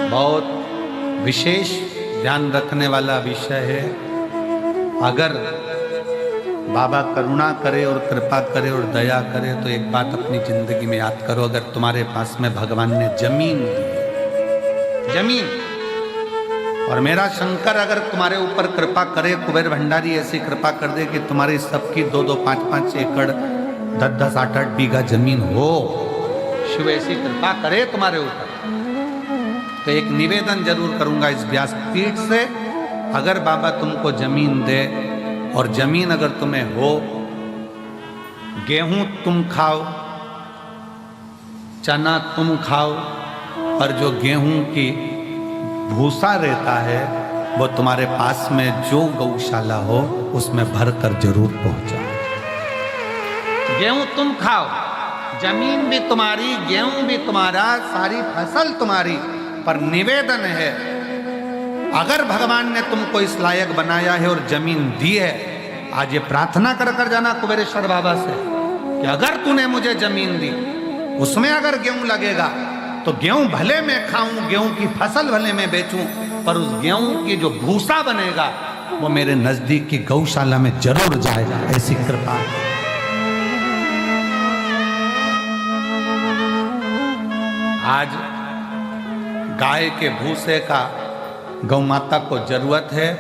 बहुत विशेष ध्यान रखने वाला विषय है। अगर बाबा करुणा करे और कृपा करे और दया करे तो एक बात अपनी जिंदगी में याद करो, अगर तुम्हारे पास में भगवान ने जमीन दी, जमीन, और मेरा शंकर अगर तुम्हारे ऊपर कृपा करे, कुबेर भंडारी ऐसी कृपा कर दे कि तुम्हारी सबकी 2-2, 5-5 एकड़, 10-10, 8-8 बीघा जमीन हो, शिव ऐसी कृपा करे तुम्हारे ऊपर, तो एक निवेदन जरूर करूंगा इस व्यासपीठ से, अगर बाबा तुमको जमीन दे और जमीन अगर तुम्हें हो, गेहूं तुम खाओ, चना तुम खाओ, और जो गेहूं की भूसा रहता है वो तुम्हारे पास में जो गौशाला हो उसमें भरकर जरूर पहुंचाओ। गेहूं तुम खाओ, जमीन भी तुम्हारी, गेहूं भी तुम्हारा, सारी फसल तुम्हारी, पर निवेदन है, अगर भगवान ने तुमको इस लायक बनाया है और जमीन दी है, आज ये प्रार्थना कर कर जाना कुबेरेश्वर बाबा से कि अगर तूने मुझे जमीन दी, उसमें अगर गेहूं लगेगा तो गेहूं भले मैं खाऊं, गेहूं की फसल भले मैं बेचूं, पर उस गेहूं की जो भूसा बनेगा वो मेरे नजदीक की गौशाला में जरूर जाएगा, ऐसी कृपा। आज गाय के भूसे का गौ माता को जरूरत है।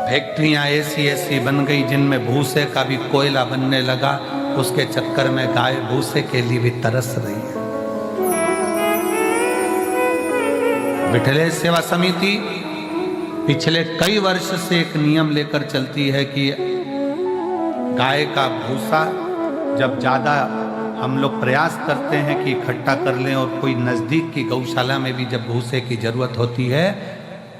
फैक्ट्रियां ऐसी ऐसी बन गई जिनमें भूसे का भी कोयला बनने लगा, उसके चक्कर में गाय भूसे के लिए भी तरस रही है। विठलेश सेवा समिति पिछले कई वर्ष से एक नियम लेकर चलती है कि गाय का भूसा जब ज़्यादा हम लोग प्रयास करते हैं कि इकट्ठा कर लें, और कोई नज़दीक की गौशाला में भी जब भूसे की ज़रूरत होती है,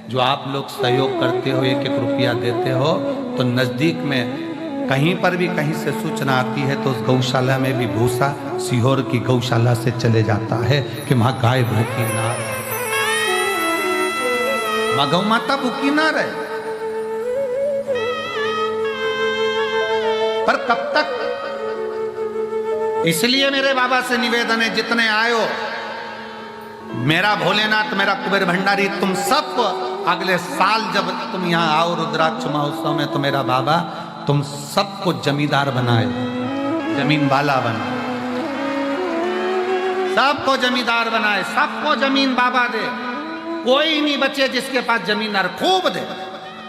जो आप लोग सहयोग करते हो, 1-1 रुपया देते हो, तो नज़दीक में कहीं पर भी कहीं से सूचना आती है तो उस गौशाला में भी भूसा सीहोर की गौशाला से चले जाता है कि वहाँ गाय भूखी ना रहे, वहाँ गौ माता भूखी ना रहे। पर कब तक? इसलिए मेरे बाबा से निवेदन है, जितने आयो, मेरा भोलेनाथ, मेरा कुबेर भंडारी, तुम सब अगले साल जब तुम यहाँ आओ रुद्राक्ष महोत्सव में, तो मेरा बाबा तुम सबको जमींदार बनाए, जमीन वाला बनाए, सबको जमींदार बनाए, सबको जमीन बाबा दे, कोई नहीं बचे जिसके पास जमीन और खूब दे,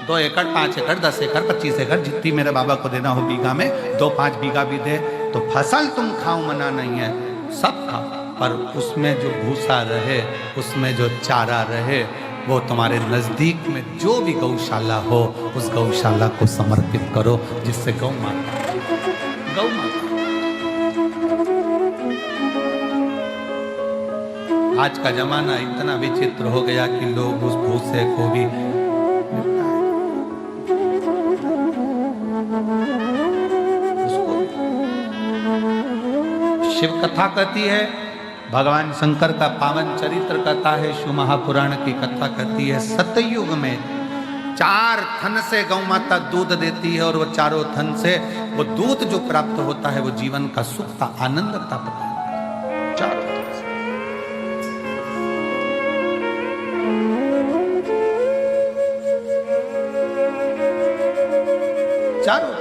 2 एकड़, 5 एकड़, 10 एकड़, 25 एकड़, जितनी मेरे बाबा को देना हो बीघा में, 2-5 बीघा भी दे, तो फसल तुम खाओ, मना नहीं है, सब खाओ, पर उसमें जो भूसा रहे, उसमें जो चारा रहे, वो तुम्हारे नजदीक में जो भी गौशाला हो उस गौशाला को समर्पित करो, जिससे गौ माता, गौ माता। आज का जमाना इतना विचित्र हो गया कि लोग उस भूसे को भी शिव कथा कहती है, भगवान शंकर का पावन चरित्र कथा है, शिव महापुराण की कथा कहती है, सतयुग में 4 थन से गौ माता दूध देती है, और वो चारों थन से वो दूध जो प्राप्त होता है वो जीवन का सुख का आनंद प्राप्त होता है, चारों थन से। चारों